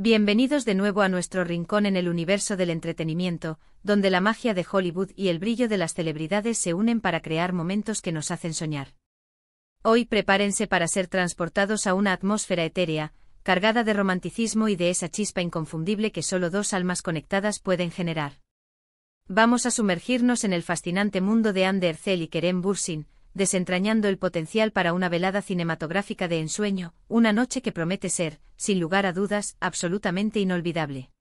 Bienvenidos de nuevo a nuestro rincón en el universo del entretenimiento, donde la magia de Hollywood y el brillo de las celebridades se unen para crear momentos que nos hacen soñar. Hoy prepárense para ser transportados a una atmósfera etérea, cargada de romanticismo y de esa chispa inconfundible que solo dos almas conectadas pueden generar. Vamos a sumergirnos en el fascinante mundo de Anne Derzel y Kerem Bürsin, desentrañando el potencial para una velada cinematográfica de ensueño, una noche que promete ser, sin lugar a dudas, absolutamente inolvidable.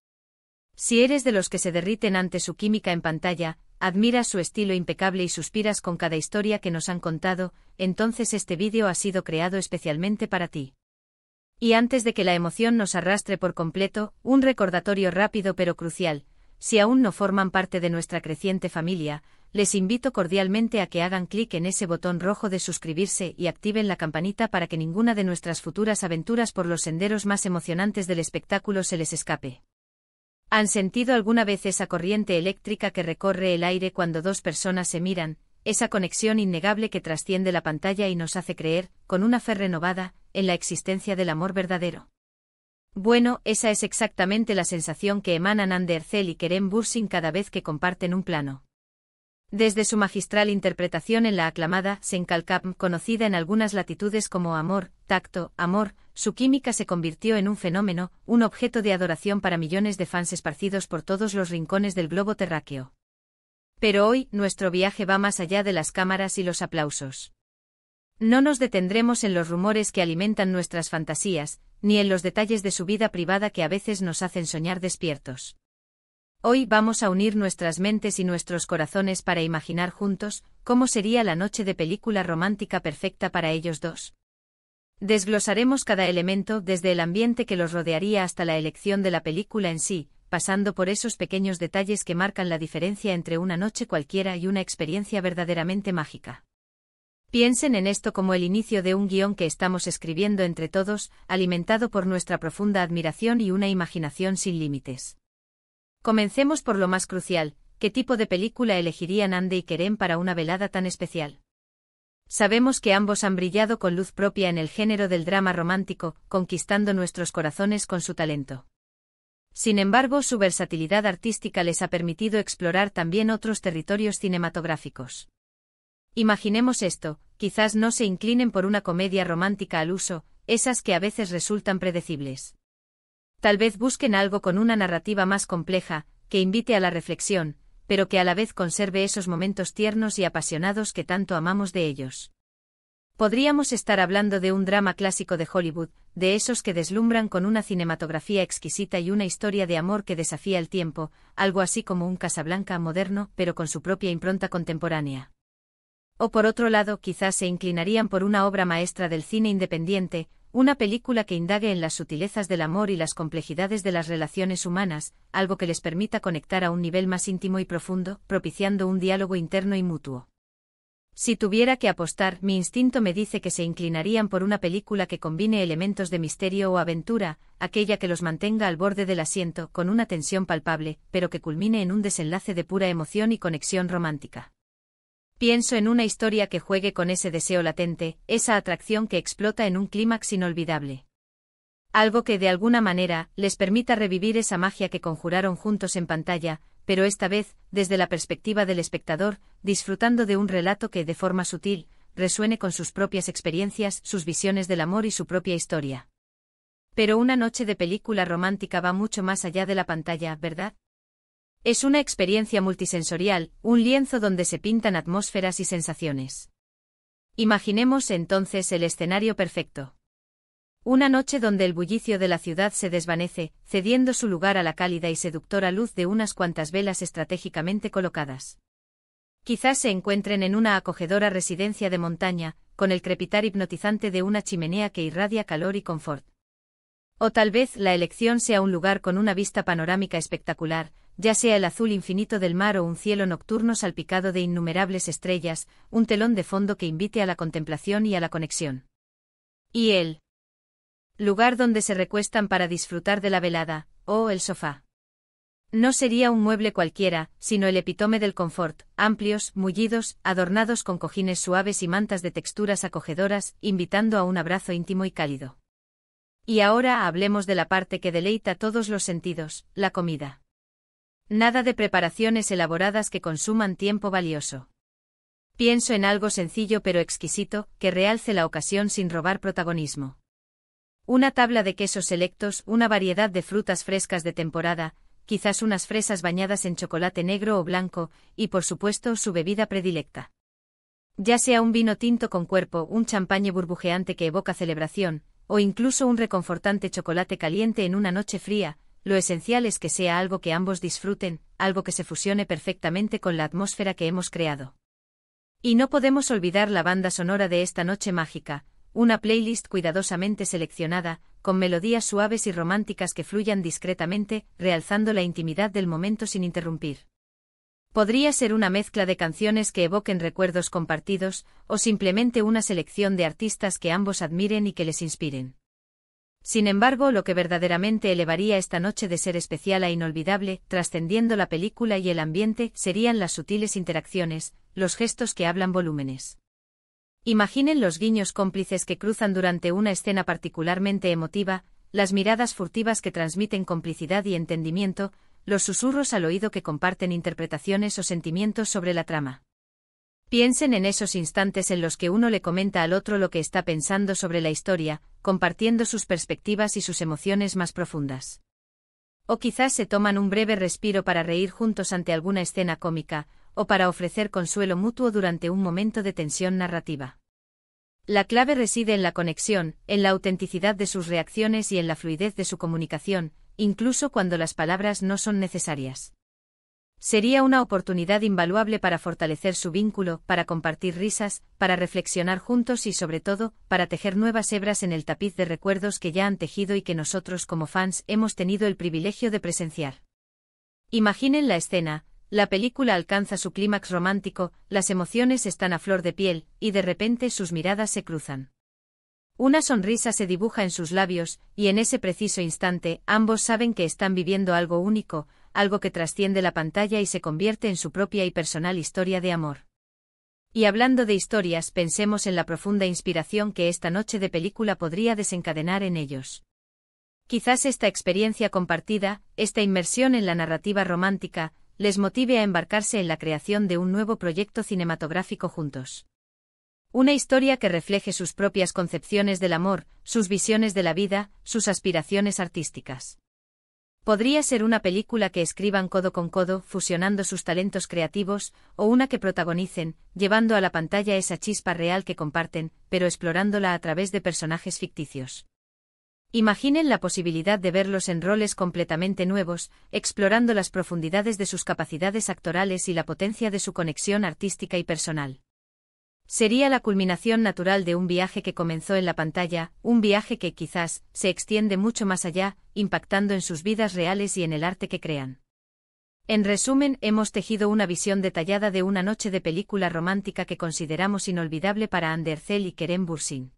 Si eres de los que se derriten ante su química en pantalla, admiras su estilo impecable y suspiras con cada historia que nos han contado, entonces este vídeo ha sido creado especialmente para ti. Y antes de que la emoción nos arrastre por completo, un recordatorio rápido pero crucial: si aún no forman parte de nuestra creciente familia, les invito cordialmente a que hagan clic en ese botón rojo de suscribirse y activen la campanita para que ninguna de nuestras futuras aventuras por los senderos más emocionantes del espectáculo se les escape. ¿Han sentido alguna vez esa corriente eléctrica que recorre el aire cuando dos personas se miran, esa conexión innegable que trasciende la pantalla y nos hace creer, con una fe renovada, en la existencia del amor verdadero? Bueno, esa es exactamente la sensación que emanan Anne Derzel y Kerem Bürsin cada vez que comparten un plano. Desde su magistral interpretación en la aclamada Senkal Camp, conocida en algunas latitudes como Amor, Tacto, Amor, su química se convirtió en un fenómeno, un objeto de adoración para millones de fans esparcidos por todos los rincones del globo terráqueo. Pero hoy, nuestro viaje va más allá de las cámaras y los aplausos. No nos detendremos en los rumores que alimentan nuestras fantasías, ni en los detalles de su vida privada que a veces nos hacen soñar despiertos. Hoy vamos a unir nuestras mentes y nuestros corazones para imaginar juntos cómo sería la noche de película romántica perfecta para ellos dos. Desglosaremos cada elemento desde el ambiente que los rodearía hasta la elección de la película en sí, pasando por esos pequeños detalles que marcan la diferencia entre una noche cualquiera y una experiencia verdaderamente mágica. Piensen en esto como el inicio de un guión que estamos escribiendo entre todos, alimentado por nuestra profunda admiración y una imaginación sin límites. Comencemos por lo más crucial: ¿qué tipo de película elegirían Anne y Kerem para una velada tan especial? Sabemos que ambos han brillado con luz propia en el género del drama romántico, conquistando nuestros corazones con su talento. Sin embargo, su versatilidad artística les ha permitido explorar también otros territorios cinematográficos. Imaginemos esto: quizás no se inclinen por una comedia romántica al uso, esas que a veces resultan predecibles. Tal vez busquen algo con una narrativa más compleja, que invite a la reflexión, pero que a la vez conserve esos momentos tiernos y apasionados que tanto amamos de ellos. Podríamos estar hablando de un drama clásico de Hollywood, de esos que deslumbran con una cinematografía exquisita y una historia de amor que desafía el tiempo, algo así como un Casablanca moderno, pero con su propia impronta contemporánea. O por otro lado, quizás se inclinarían por una obra maestra del cine independiente, una película que indague en las sutilezas del amor y las complejidades de las relaciones humanas, algo que les permita conectar a un nivel más íntimo y profundo, propiciando un diálogo interno y mutuo. Si tuviera que apostar, mi instinto me dice que se inclinarían por una película que combine elementos de misterio o aventura, aquella que los mantenga al borde del asiento, con una tensión palpable, pero que culmine en un desenlace de pura emoción y conexión romántica. Pienso en una historia que juegue con ese deseo latente, esa atracción que explota en un clímax inolvidable. Algo que de alguna manera les permita revivir esa magia que conjuraron juntos en pantalla, pero esta vez, desde la perspectiva del espectador, disfrutando de un relato que, de forma sutil, resuene con sus propias experiencias, sus visiones del amor y su propia historia. Pero una noche de película romántica va mucho más allá de la pantalla, ¿verdad? Es una experiencia multisensorial, un lienzo donde se pintan atmósferas y sensaciones. Imaginemos entonces el escenario perfecto. Una noche donde el bullicio de la ciudad se desvanece, cediendo su lugar a la cálida y seductora luz de unas cuantas velas estratégicamente colocadas. Quizás se encuentren en una acogedora residencia de montaña, con el crepitar hipnotizante de una chimenea que irradia calor y confort. O tal vez la elección sea un lugar con una vista panorámica espectacular, ya sea el azul infinito del mar o un cielo nocturno salpicado de innumerables estrellas, un telón de fondo que invite a la contemplación y a la conexión. Y el lugar donde se recuestan para disfrutar de la velada, o el sofá. No sería un mueble cualquiera, sino el epítome del confort, amplios, mullidos, adornados con cojines suaves y mantas de texturas acogedoras, invitando a un abrazo íntimo y cálido. Y ahora hablemos de la parte que deleita todos los sentidos, la comida. Nada de preparaciones elaboradas que consuman tiempo valioso. Pienso en algo sencillo pero exquisito, que realce la ocasión sin robar protagonismo. Una tabla de quesos selectos, una variedad de frutas frescas de temporada, quizás unas fresas bañadas en chocolate negro o blanco, y por supuesto su bebida predilecta. Ya sea un vino tinto con cuerpo, un champagne burbujeante que evoca celebración, o incluso un reconfortante chocolate caliente en una noche fría, lo esencial es que sea algo que ambos disfruten, algo que se fusione perfectamente con la atmósfera que hemos creado. Y no podemos olvidar la banda sonora de esta noche mágica, una playlist cuidadosamente seleccionada, con melodías suaves y románticas que fluyan discretamente, realzando la intimidad del momento sin interrumpir. Podría ser una mezcla de canciones que evoquen recuerdos compartidos, o simplemente una selección de artistas que ambos admiren y que les inspiren. Sin embargo, lo que verdaderamente elevaría esta noche de ser especial a inolvidable, trascendiendo la película y el ambiente, serían las sutiles interacciones, los gestos que hablan volúmenes. Imaginen los guiños cómplices que cruzan durante una escena particularmente emotiva, las miradas furtivas que transmiten complicidad y entendimiento, los susurros al oído que comparten interpretaciones o sentimientos sobre la trama. Piensen en esos instantes en los que uno le comenta al otro lo que está pensando sobre la historia, compartiendo sus perspectivas y sus emociones más profundas. O quizás se toman un breve respiro para reír juntos ante alguna escena cómica, o para ofrecer consuelo mutuo durante un momento de tensión narrativa. La clave reside en la conexión, en la autenticidad de sus reacciones y en la fluidez de su comunicación, incluso cuando las palabras no son necesarias. Sería una oportunidad invaluable para fortalecer su vínculo, para compartir risas, para reflexionar juntos y sobre todo, para tejer nuevas hebras en el tapiz de recuerdos que ya han tejido y que nosotros como fans hemos tenido el privilegio de presenciar. Imaginen la escena, la película alcanza su clímax romántico, las emociones están a flor de piel, y de repente sus miradas se cruzan. Una sonrisa se dibuja en sus labios, y en ese preciso instante, ambos saben que están viviendo algo único, algo que trasciende la pantalla y se convierte en su propia y personal historia de amor. Y hablando de historias, pensemos en la profunda inspiración que esta noche de película podría desencadenar en ellos. Quizás esta experiencia compartida, esta inmersión en la narrativa romántica, les motive a embarcarse en la creación de un nuevo proyecto cinematográfico juntos. Una historia que refleje sus propias concepciones del amor, sus visiones de la vida, sus aspiraciones artísticas. Podría ser una película que escriban codo con codo, fusionando sus talentos creativos, o una que protagonicen, llevando a la pantalla esa chispa real que comparten, pero explorándola a través de personajes ficticios. Imaginen la posibilidad de verlos en roles completamente nuevos, explorando las profundidades de sus capacidades actorales y la potencia de su conexión artística y personal. Sería la culminación natural de un viaje que comenzó en la pantalla, un viaje que quizás se extiende mucho más allá, impactando en sus vidas reales y en el arte que crean. En resumen, hemos tejido una visión detallada de una noche de película romántica que consideramos inolvidable para Ander Zell y Kerem Bürsin.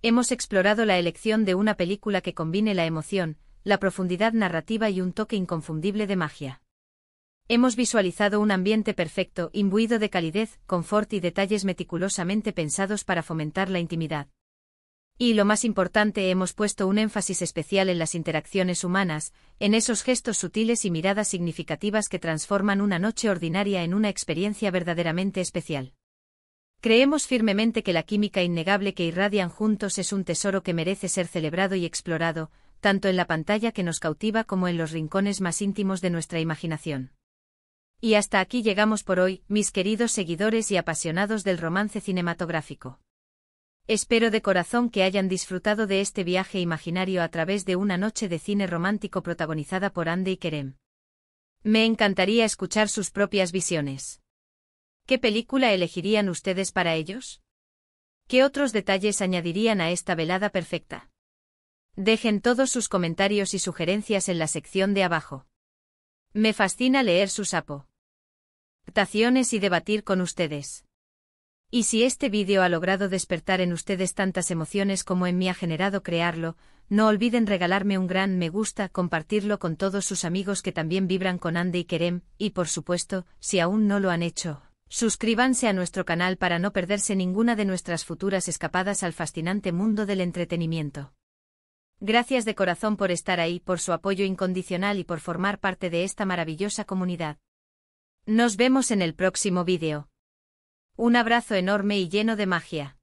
Hemos explorado la elección de una película que combine la emoción, la profundidad narrativa y un toque inconfundible de magia. Hemos visualizado un ambiente perfecto, imbuido de calidez, confort y detalles meticulosamente pensados para fomentar la intimidad. Y lo más importante, hemos puesto un énfasis especial en las interacciones humanas, en esos gestos sutiles y miradas significativas que transforman una noche ordinaria en una experiencia verdaderamente especial. Creemos firmemente que la química innegable que irradian juntos es un tesoro que merece ser celebrado y explorado, tanto en la pantalla que nos cautiva como en los rincones más íntimos de nuestra imaginación. Y hasta aquí llegamos por hoy, mis queridos seguidores y apasionados del romance cinematográfico. Espero de corazón que hayan disfrutado de este viaje imaginario a través de una noche de cine romántico protagonizada por Hande y Kerem. Me encantaría escuchar sus propias visiones. ¿Qué película elegirían ustedes para ellos? ¿Qué otros detalles añadirían a esta velada perfecta? Dejen todos sus comentarios y sugerencias en la sección de abajo. Me fascina leer sus aportaciones y debatir con ustedes. Y si este vídeo ha logrado despertar en ustedes tantas emociones como en mí ha generado crearlo, no olviden regalarme un gran me gusta, compartirlo con todos sus amigos que también vibran con Hande y Kerem, y por supuesto, si aún no lo han hecho, suscríbanse a nuestro canal para no perderse ninguna de nuestras futuras escapadas al fascinante mundo del entretenimiento. Gracias de corazón por estar ahí, por su apoyo incondicional y por formar parte de esta maravillosa comunidad. Nos vemos en el próximo vídeo. Un abrazo enorme y lleno de magia.